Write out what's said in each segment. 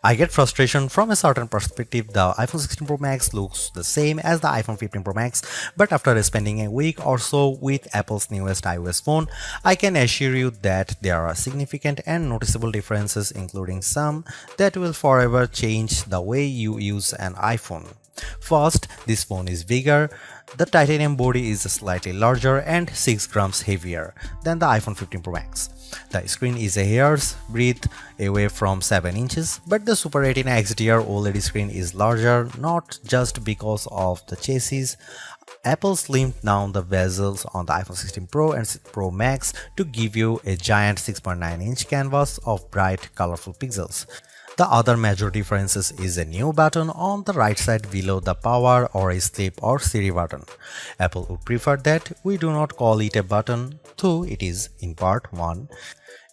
I get frustration from a certain perspective. The iPhone 16 Pro Max looks the same as the iPhone 15 Pro Max, but after spending a week or so with Apple's newest iOS phone, I can assure you that there are significant and noticeable differences, including some that will forever change the way you use an iPhone. First, this phone is bigger. The titanium body is slightly larger and 6 grams heavier than the iPhone 15 Pro Max. The screen is a hair's breadth away from 7 inches, but the Super Retina XDR OLED screen is larger not just because of the chassis. Apple slimmed down the bezels on the iPhone 16 Pro and Pro Max to give you a giant 6.9-inch canvas of bright, colorful pixels. The other major difference is a new button on the right side below the power or sleep or Siri button. Apple would prefer that we do not call it a button, though it is in part 1.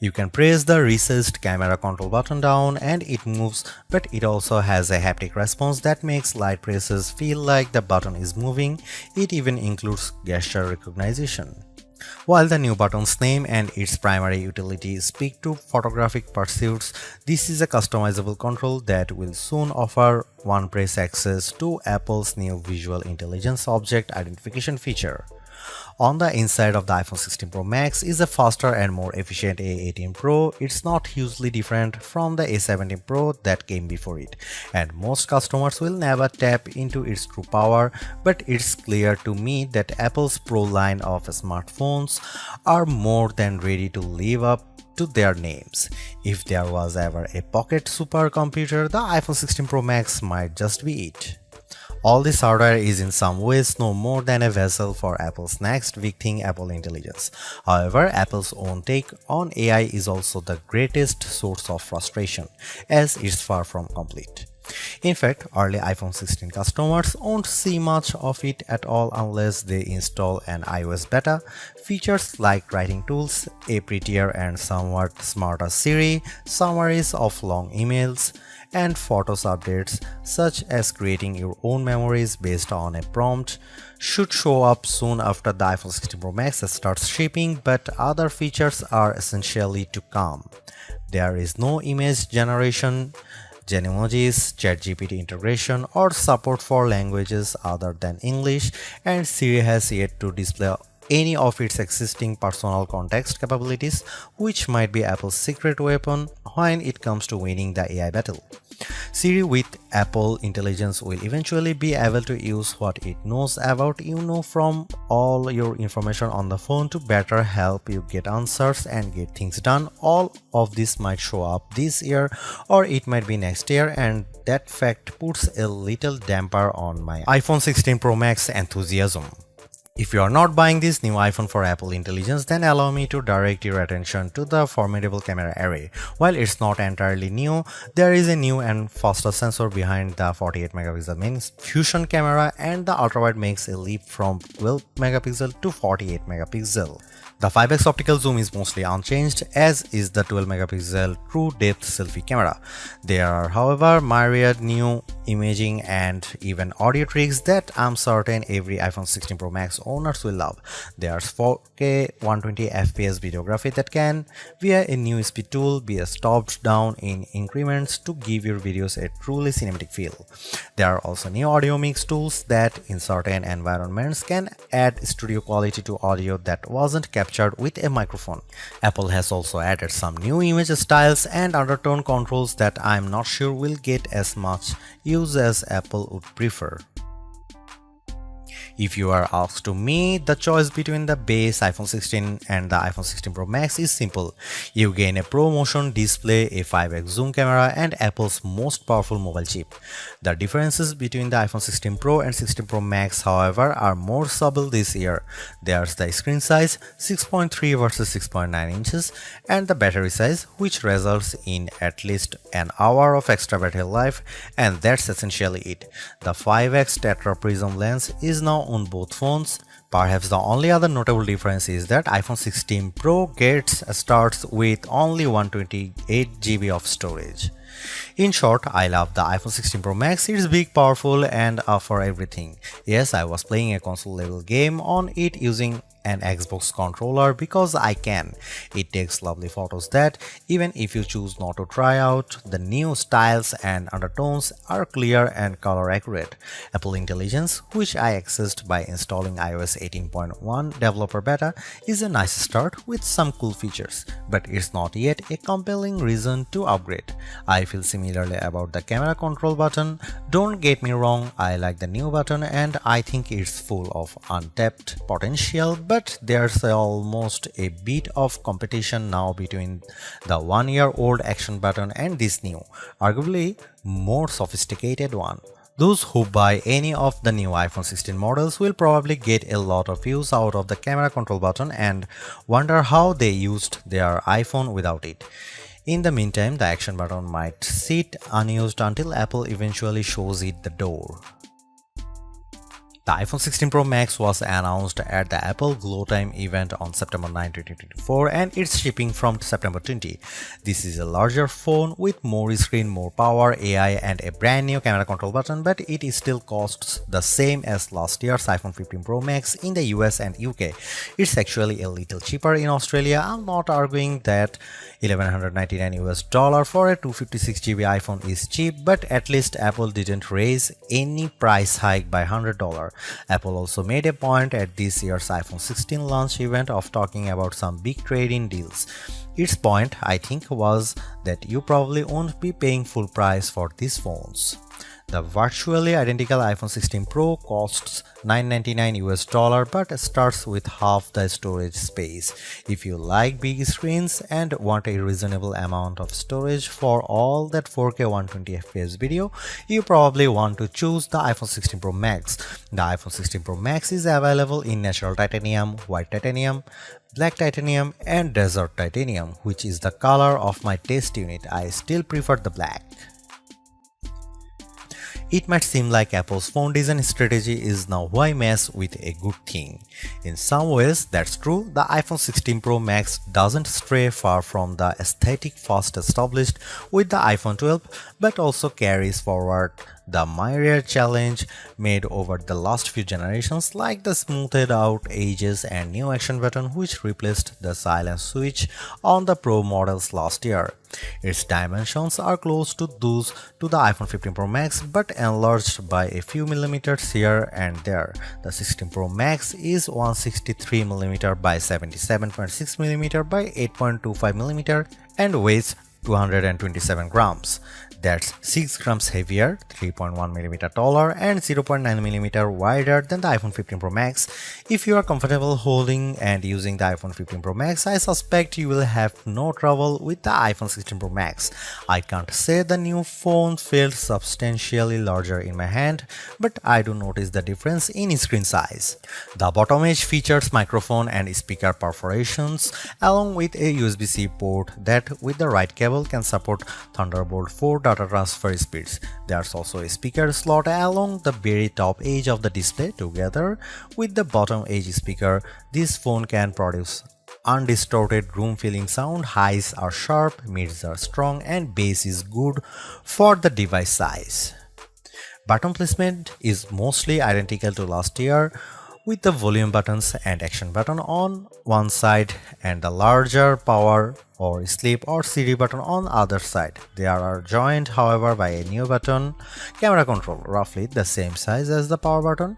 You can press the recessed camera control button down and it moves, but it also has a haptic response that makes light presses feel like the button is moving. It even includes gesture recognition. While the new button's name and its primary utility speak to photographic pursuits, this is a customizable control that will soon offer one-press access to Apple's new Visual Intelligence Object Identification feature. On the inside of the iPhone 16 Pro Max is a faster and more efficient A18 Pro. It's not hugely different from the A17 Pro that came before it, and most customers will never tap into its true power, but it's clear to me that Apple's Pro line of smartphones are more than ready to live up to their names. If there was ever a pocket supercomputer, the iPhone 16 Pro Max might just be it. All this hardware is in some ways no more than a vessel for Apple's next big thing, Apple Intelligence. However, Apple's own take on AI is also the greatest source of frustration, as it's far from complete. In fact, early iPhone 16 customers won't see much of it at all unless they install an iOS beta. Features like writing tools, a prettier and somewhat smarter Siri, summaries of long emails, and Photos updates, such as creating your own memories based on a prompt, should show up soon after the iPhone 16 Pro Max starts shipping, but other features are essentially to come. There is no image generation, Genemojis, ChatGPT integration, or support for languages other than English, and Siri has yet to display any of its existing personal context capabilities, which might be Apple's secret weapon when it comes to winning the AI battle. Siri with Apple Intelligence will eventually be able to use what it knows about you from all your information on the phone to better help you get answers and get things done. All of this might show up this year or it might be next year, and that fact puts a little damper on my iPhone 16 Pro Max enthusiasm. If you are not buying this new iPhone for Apple Intelligence, then allow me to direct your attention to the formidable camera array. While it's not entirely new, there is a new and faster sensor behind the 48 megapixel main fusion camera, and the ultrawide makes a leap from 12 megapixel to 48 megapixel. The 5x optical zoom is mostly unchanged, as is the 12 megapixel true depth selfie camera. There are, however, myriad new imaging and even audio tricks that I'm certain every iPhone 16 Pro Max owners will love. There's 4K 120fps videography that can, via a new speed tool, be stopped down in increments to give your videos a truly cinematic feel. There are also new audio mix tools that, in certain environments, can add studio quality to audio that wasn't captured with a microphone. Apple has also added some new image styles and undertone controls that I'm not sure will get as much use as Apple would prefer. If you are asked to me, the choice between the base iPhone 16 and the iPhone 16 Pro Max is simple. You gain a ProMotion display, a 5x zoom camera, and Apple's most powerful mobile chip. The differences between the iPhone 16 Pro and 16 Pro Max, however, are more subtle this year. There's the screen size, 6.3 versus 6.9 inches, and the battery size, which results in at least an hour of extra battery life, and that's essentially it. The 5x Tetra Prism lens is now on both phones. Perhaps the only other notable difference is that iPhone 16 Pro starts with only 128GB of storage. In short, I love the iPhone 16 Pro Max. It's big, powerful, and for everything. Yes, I was playing a console level game on it using an Xbox controller because I can. It takes lovely photos that, even if you choose not to try out, the new styles and undertones are clear and color accurate. Apple Intelligence, which I accessed by installing iOS 18.1 developer beta, is a nice start with some cool features, but it's not yet a compelling reason to upgrade. I feel similarly about the camera control button. Don't get me wrong, I like the new button and I think it's full of untapped potential, but there's almost a bit of competition now between the one-year-old action button and this new, arguably more sophisticated one. Those who buy any of the new iPhone 16 models will probably get a lot of use out of the camera control button and wonder how they used their iPhone without it. In the meantime, the action button might sit unused until Apple eventually shows it the door. The iPhone 16 Pro Max was announced at the Apple Glow Time event on September 9, 2024 and it's shipping from September 20. This is a larger phone with more screen, more power, AI and a brand new camera control button, but it still costs the same as last year's iPhone 15 Pro Max in the US and UK. It's actually a little cheaper in Australia. I'm not arguing that $1,199 for a 256GB iPhone is cheap, but at least Apple didn't raise any price hike by $100. Apple also made a point at this year's iPhone 16 launch event of talking about some big trade-in deals. Its point, I think, was that you probably won't be paying full price for these phones. The virtually identical iPhone 16 Pro costs $999 but starts with half the storage space. If you like big screens and want a reasonable amount of storage for all that 4K 120fps video, you probably want to choose the iPhone 16 Pro Max. The iPhone 16 Pro Max is available in natural titanium, white titanium, black titanium and desert titanium, which is the color of my test unit. I still prefer the black. It might seem like Apple's phone design strategy is now why mess with a good thing. In some ways, that's true. The iPhone 16 Pro Max doesn't stray far from the aesthetic first established with the iPhone 12, but also carries forward the myriad challenge made over the last few generations, like the smoothed out edges and new action button which replaced the silent switch on the Pro models last year. Its dimensions are close to those to the iPhone 15 Pro Max but enlarged by a few millimeters here and there. The 16 Pro Max is 163mm by 77.6mm by 8.25mm and weighs 227 grams. That's 6 grams heavier, 3.1mm taller, and 0.9mm wider than the iPhone 15 Pro Max. If you are comfortable holding and using the iPhone 15 Pro Max, I suspect you will have no trouble with the iPhone 16 Pro Max. I can't say the new phone felt substantially larger in my hand, but I do notice the difference in screen size. The bottom edge features microphone and speaker perforations, along with a USB-C port that, with the right cable, can support Thunderbolt 4 data transfer speeds. There's also a speaker slot along the very top edge of the display. Together with the bottom edge speaker, this phone can produce undistorted room-filling sound. Highs are sharp, mids are strong, and bass is good for the device size. Button placement is mostly identical to last year, with the volume buttons and action button on one side and the larger power or sleep or CD button on the other side. They are joined, however, by a new button, camera control, roughly the same size as the power button.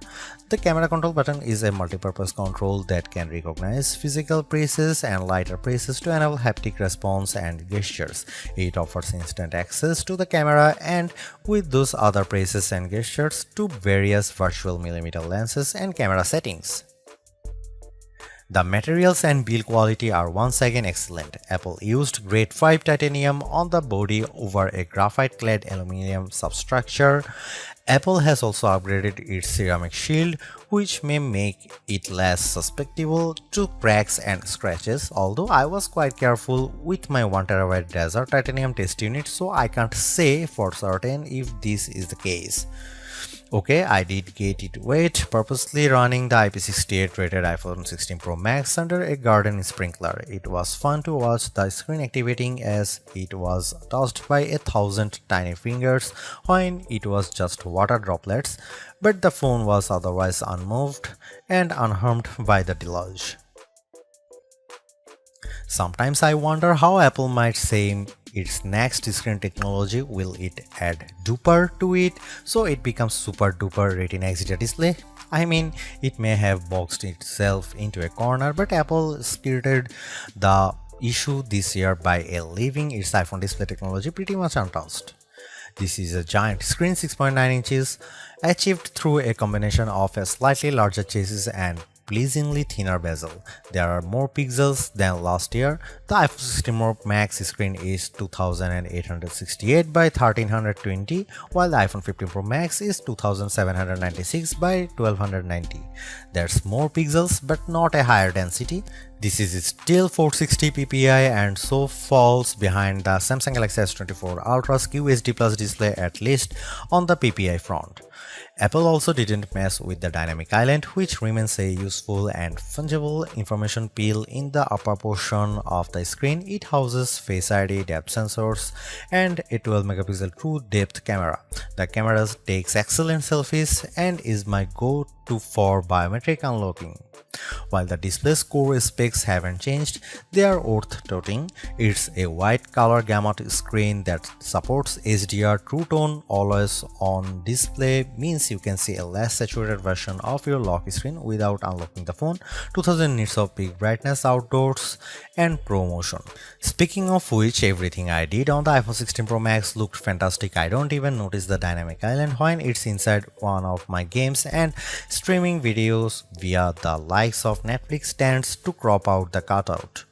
The camera control button is a multi-purpose control that can recognize physical presses and lighter presses to enable haptic response and gestures. It offers instant access to the camera and with those other presses and gestures to various virtual millimeter lenses and camera settings. The materials and build quality are once again excellent. Apple used grade 5 titanium on the body over a graphite-clad aluminum substructure. Apple has also upgraded its ceramic shield, which may make it less susceptible to cracks and scratches, although I was quite careful with my 1TB desert titanium test unit, so I can't say for certain if this is the case. Okay, I did get it wet, purposely running the IP68 rated iPhone 16 Pro Max under a garden sprinkler. It was fun to watch the screen activating as it was touched by 1,000 tiny fingers when it was just water droplets, but the phone was otherwise unmoved and unharmed by the deluge. Sometimes I wonder how Apple might say its next screen technology. Will it add duper to it so it becomes super duper Retina XDR display? I mean, it may have boxed itself into a corner, but Apple skirted the issue this year by leaving its iPhone display technology pretty much untouched. This is a giant screen 6.9 inches achieved through a combination of a slightly larger chassis and pleasingly thinner bezel. There are more pixels than last year. The iPhone 16 Pro Max screen is 2868 by 1320, while the iPhone 15 Pro Max is 2796 by 1290. There's more pixels but not a higher density. This is still 460 ppi and so falls behind the Samsung Galaxy S24 Ultra's QHD Plus display, at least on the ppi front. Apple also didn't mess with the dynamic island, which remains a useful and fungible information peel in the upper portion of the screen. It houses Face ID, depth sensors, and a 12 megapixel true depth camera. The camera takes excellent selfies and is my go-to for biometric unlocking. While the display's core specs haven't changed, they are worth noting. It's a white color gamut screen that supports HDR. True Tone always on display means you can see a less saturated version of your lock screen without unlocking the phone. 2000 nits of peak brightness outdoors and Pro Motion. Speaking of which, everything I did on the iPhone 16 Pro Max looked fantastic. I don't even notice the dynamic island when it's inside one of my games, and streaming videos via the likes of Netflix tends to crop out the cutout.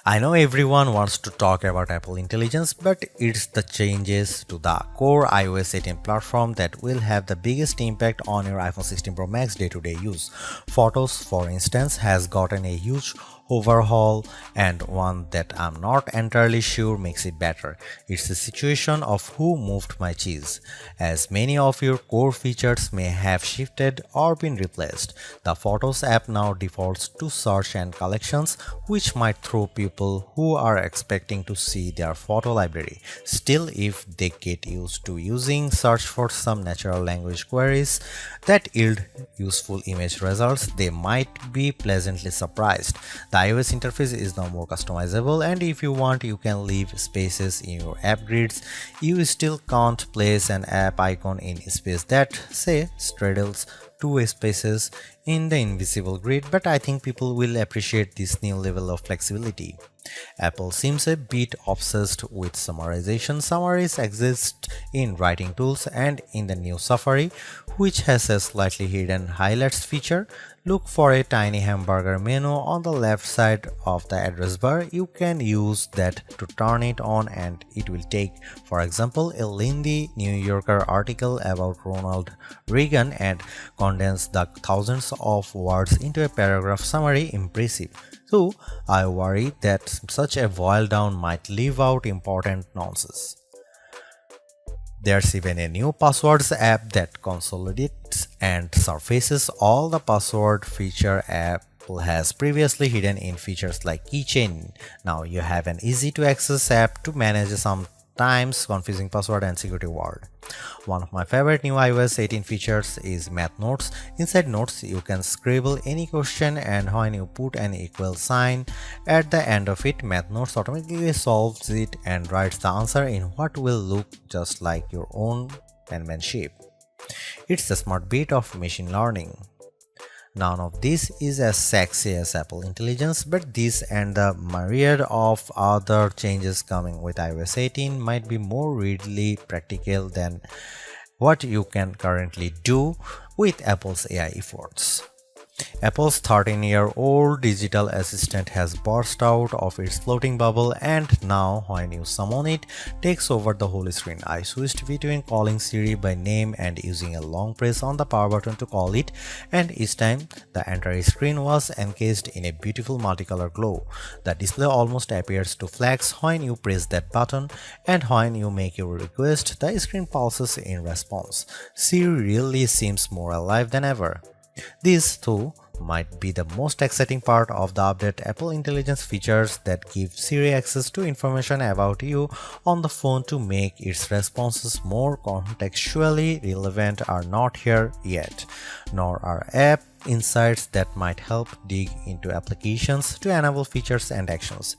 I know everyone wants to talk about Apple Intelligence, but it's the changes to the core iOS 18 platform that will have the biggest impact on your iPhone 16 Pro Max day-to-day use. Photos, for instance, has gotten a huge overhaul, and one that I'm not entirely sure makes it better. It's a situation of who moved my cheese, as many of your core features may have shifted or been replaced. The Photos app now defaults to search and collections, which might throw people who are expecting to see their photo library. Still, if they get used to using search for some natural language queries that yield useful image results, they might be pleasantly surprised. The iOS interface is now more customizable, and if you want, you can leave spaces in your app grids. You still can't place an app icon in space that, say, straddles two spaces in the invisible grid, but I think people will appreciate this new level of flexibility. Apple seems a bit obsessed with summarization. Summaries exist in writing tools and in the new Safari, which has a slightly hidden highlights feature. Look for a tiny hamburger menu on the left side of the address bar. You can use that to turn it on, and it will take, for example, a lengthy New Yorker article about Ronald Reagan and condense the thousands of words into a paragraph summary. Impressive. So I worry that such a boil down might leave out important nonsense. There's even a new passwords app that consolidates and surfaces all the password feature Apple has previously hidden in features like keychain. Now you have an easy to access app to manage sometimes confusing password and security word. One of my favorite new iOS 18 features is Math Notes. Inside Notes, you can scribble any question, and when you put an equal sign at the end of it, Math Notes automatically solves it and writes the answer in what will look just like your own penmanship. It's a smart bit of machine learning. None of this is as sexy as Apple Intelligence, but this and the myriad of other changes coming with iOS 18 might be more readily practical than what you can currently do with Apple's AI efforts. Apple's 13-year-old digital assistant has burst out of its floating bubble, and now when you summon it, takes over the whole screen. I switched between calling Siri by name and using a long press on the power button to call it, and each time the entire screen was encased in a beautiful multicolor glow. The display almost appears to flash when you press that button, and when you make your request, the screen pulses in response. Siri really seems more alive than ever. This, too, might be the most exciting part of the update. Apple Intelligence features that give Siri access to information about you on the phone to make its responses more contextually relevant are not here yet, nor are app insights that might help dig into applications to enable features and actions.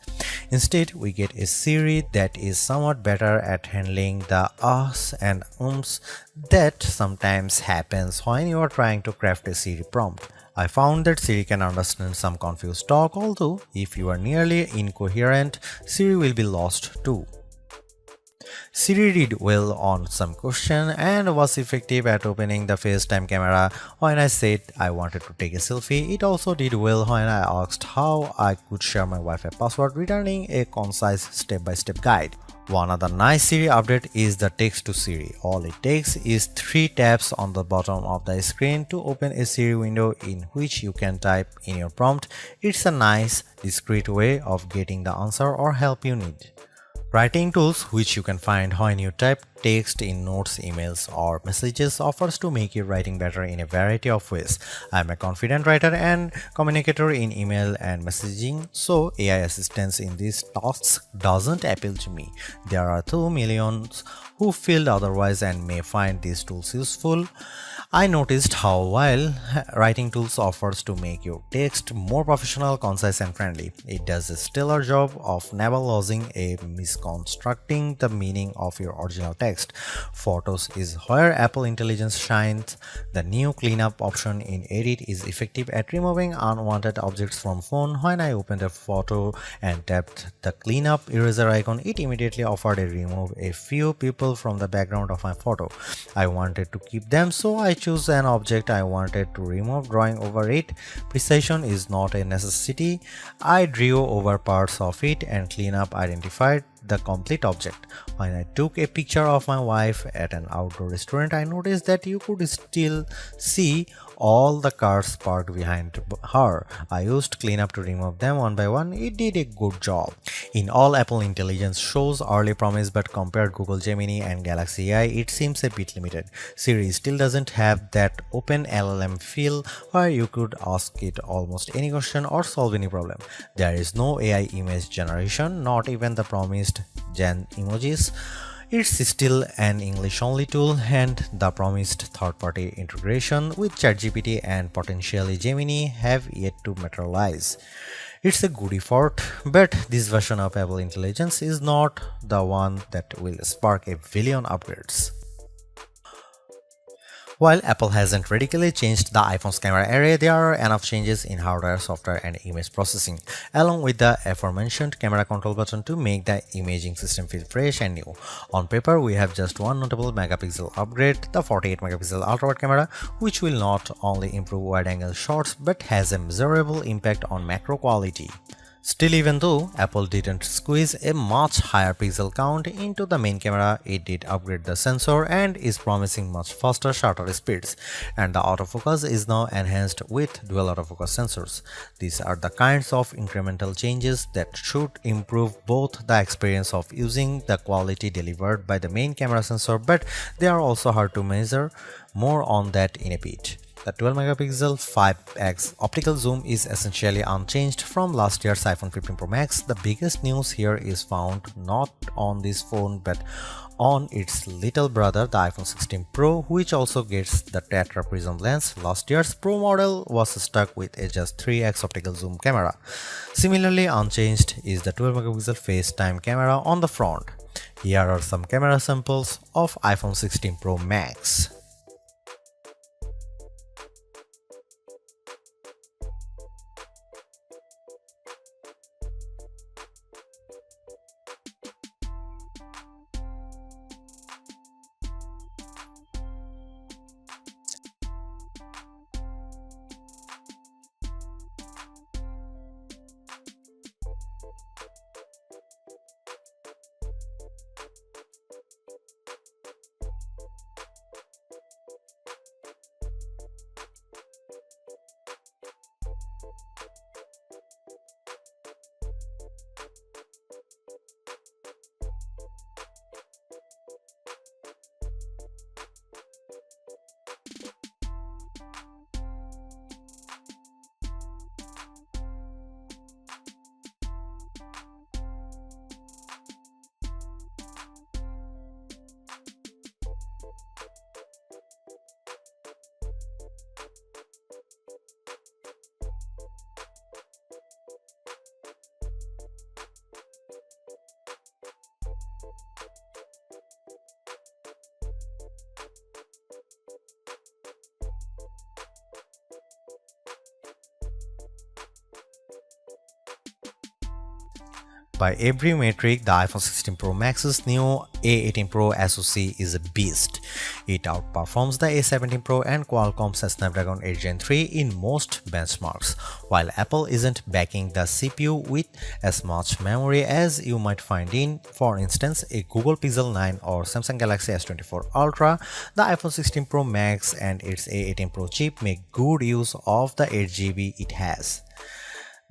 Instead, we get a Siri that is somewhat better at handling the ahs and ums that sometimes happens when you are trying to craft a Siri prompt. I found that Siri can understand some confused talk, although if you are nearly incoherent, Siri will be lost too. Siri did well on some question and was effective at opening the FaceTime camera when I said I wanted to take a selfie. It also did well when I asked how I could share my Wi-Fi password, returning a concise step-by-step guide. One other nice Siri update is the text to Siri. All it takes is 3 taps on the bottom of the screen to open a Siri window in which you can type in your prompt. It's a nice, discreet way of getting the answer or help you need. Writing tools, which you can find when you type text in notes, emails, or messages, offers to make your writing better in a variety of ways. I'm a confident writer and communicator in email and messaging, so AI assistance in these tasks doesn't appeal to me. There are 2 millions who feel otherwise and may find these tools useful. I noticed how while writing tools offers to make your text more professional, concise, and friendly, it does a stellar job of never losing a misconstructing the meaning of your original text. Photos is where Apple Intelligence shines. The new cleanup option in Edit is effective at removing unwanted objects from phone. When I opened a photo and tapped the cleanup eraser icon, it immediately offered to remove a few people from the background of my photo. I wanted to keep them, so I choose an object I wanted to remove, drawing over it. Precision is not a necessity. I drew over parts of it and cleanup identified the complete object. When I took a picture of my wife at an outdoor restaurant, I noticed that you could still see all the cars parked behind her. I used cleanup to remove them one by one. It did a good job. In all, Apple Intelligence shows early promise, but compared Google Gemini and Galaxy AI, it seems a bit limited. Siri still doesn't have that open LLM feel where you could ask it almost any question or solve any problem. There is no AI image generation, not even the promised Gen emojis. It's still an English-only tool, and the promised third-party integration with ChatGPT and potentially Gemini have yet to materialize. It's a good effort, but this version of Apple Intelligence is not the one that will spark a billion upgrades. While Apple hasn't radically changed the iPhone's camera array, there are enough changes in hardware, software, and image processing, along with the aforementioned camera control button to make the imaging system feel fresh and new. On paper, we have just one notable megapixel upgrade, the 48 megapixel ultra-wide camera, which will not only improve wide-angle shots but has a measurable impact on macro quality. Still, even though Apple didn't squeeze a much higher pixel count into the main camera, it did upgrade the sensor and is promising much faster shutter speeds, and the autofocus is now enhanced with dual autofocus sensors. These are the kinds of incremental changes that should improve both the experience of using the quality delivered by the main camera sensor, but they are also hard to measure. More on that in a bit. The 12 megapixel 5x optical zoom is essentially unchanged from last year's iPhone 15 Pro Max. The biggest news here is found not on this phone but on its little brother, the iPhone 16 Pro, which also gets the tetra prism lens. Last year's Pro model was stuck with a just 3x optical zoom camera. Similarly unchanged is the 12 megapixel FaceTime camera on the front. Here are some camera samples of iPhone 16 Pro Max. By every metric, the iPhone 16 Pro Max's new A18 Pro SoC is a beast. It outperforms the A17 Pro and Qualcomm's Snapdragon 8 Gen 3 in most benchmarks, while Apple isn't backing the CPU with as much memory as you might find in, for instance, a Google Pixel 9 or Samsung Galaxy S24 Ultra. The iPhone 16 Pro Max and its A18 Pro chip make good use of the 8GB it has.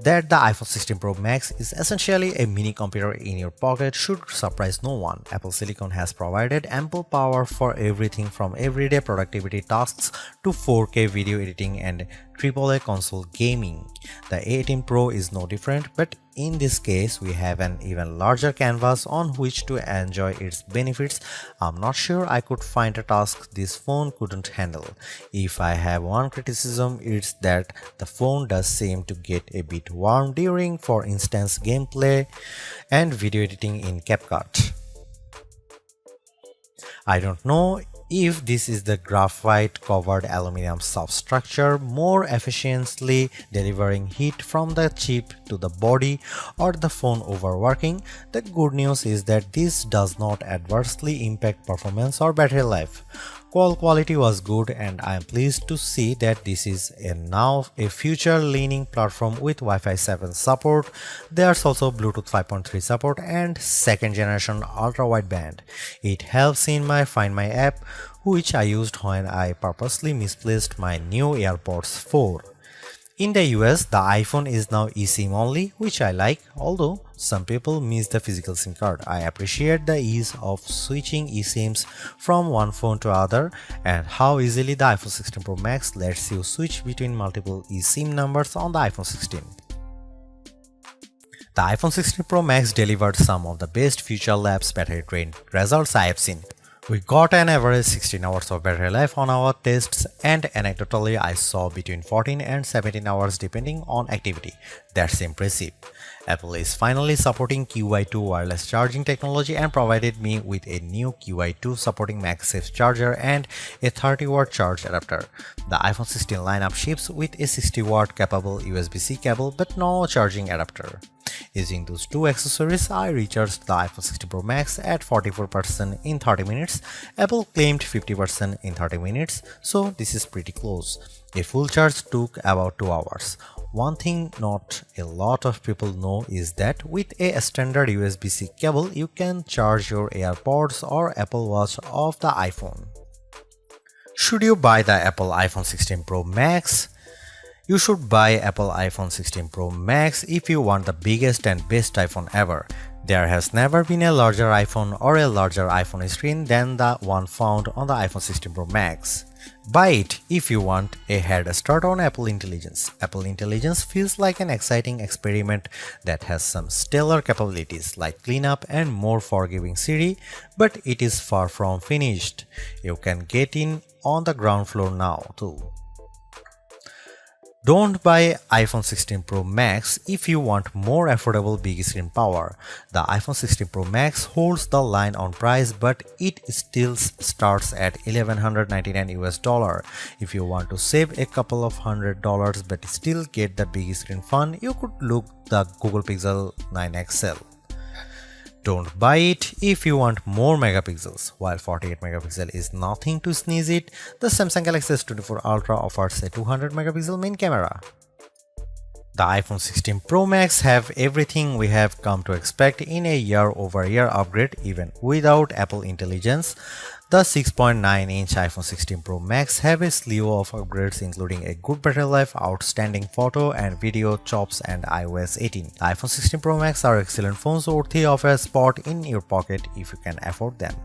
That the iPhone 16 Pro Max is essentially a mini computer in your pocket should surprise no one. Apple Silicon has provided ample power for everything from everyday productivity tasks to 4K video editing and AAA console gaming. The A18 Pro is no different, but in this case, we have an even larger canvas on which to enjoy its benefits. I'm not sure I could find a task this phone couldn't handle. If I have one criticism, it's that the phone does seem to get a bit warm during, for instance, gameplay and video editing in CapCut. I don't know if this is the graphite covered aluminum substructure more efficiently delivering heat from the chip to the body or the phone overworking. The good news is that this does not adversely impact performance or battery life. Call quality was good, and I am pleased to see that this is now a future-leaning platform with Wi-Fi 7 support. There's also Bluetooth 5.3 support and second-generation ultra-wideband. It helps in my Find My app, which I used when I purposely misplaced my new AirPods 4. In the US, the iPhone is now eSIM only, which I like, although some people miss the physical SIM card. I appreciate the ease of switching eSIMs from one phone to other and how easily the iPhone 16 Pro Max lets you switch between multiple eSIM numbers on the iPhone 16. The iPhone 16 Pro Max delivered some of the best Future Labs battery drain results I have seen. We got an average 16 hours of battery life on our tests, and anecdotally I saw between 14 and 17 hours depending on activity. That's impressive. Apple is finally supporting QI2 wireless charging technology and provided me with a new QI2 supporting MagSafe charger and a 30-watt charge adapter. The iPhone 16 lineup ships with a 60-watt capable USB-C cable but no charging adapter. Using those two accessories, I recharged the iPhone 16 Pro Max at 44% in 30 minutes. Apple claimed 50% in 30 minutes, so this is pretty close. A full charge took about 2 hours. One thing not a lot of people know is that with a standard USB-C cable, you can charge your AirPods or Apple Watch off the iPhone. Should you buy the Apple iPhone 16 Pro Max? You should buy Apple iPhone 16 Pro Max if you want the biggest and best iPhone ever. There has never been a larger iPhone or a larger iPhone screen than the one found on the iPhone 16 Pro Max. Buy it if you want a head start on Apple Intelligence. Apple Intelligence feels like an exciting experiment that has some stellar capabilities like cleanup and more forgiving Siri, but it is far from finished. You can get in on the ground floor now too. Don't buy iPhone 16 Pro Max if you want more affordable big screen power. The iPhone 16 Pro Max holds the line on price, but it still starts at $1,199 US. If you want to save a couple of $100 but still get the big screen fun, you could look the Google Pixel 9 XL. Don't buy it if you want more megapixels. While 48 megapixel is nothing to sneeze at, the Samsung Galaxy S24 Ultra offers a 200 megapixel main camera. The iPhone 16 Pro Max have everything we have come to expect in a year-over-year upgrade even without Apple Intelligence. The 6.9-inch iPhone 16 Pro Max have a slew of upgrades including a good battery life, outstanding photo and video chops and iOS 18. The iPhone 16 Pro Max are excellent phones worthy of a spot in your pocket if you can afford them.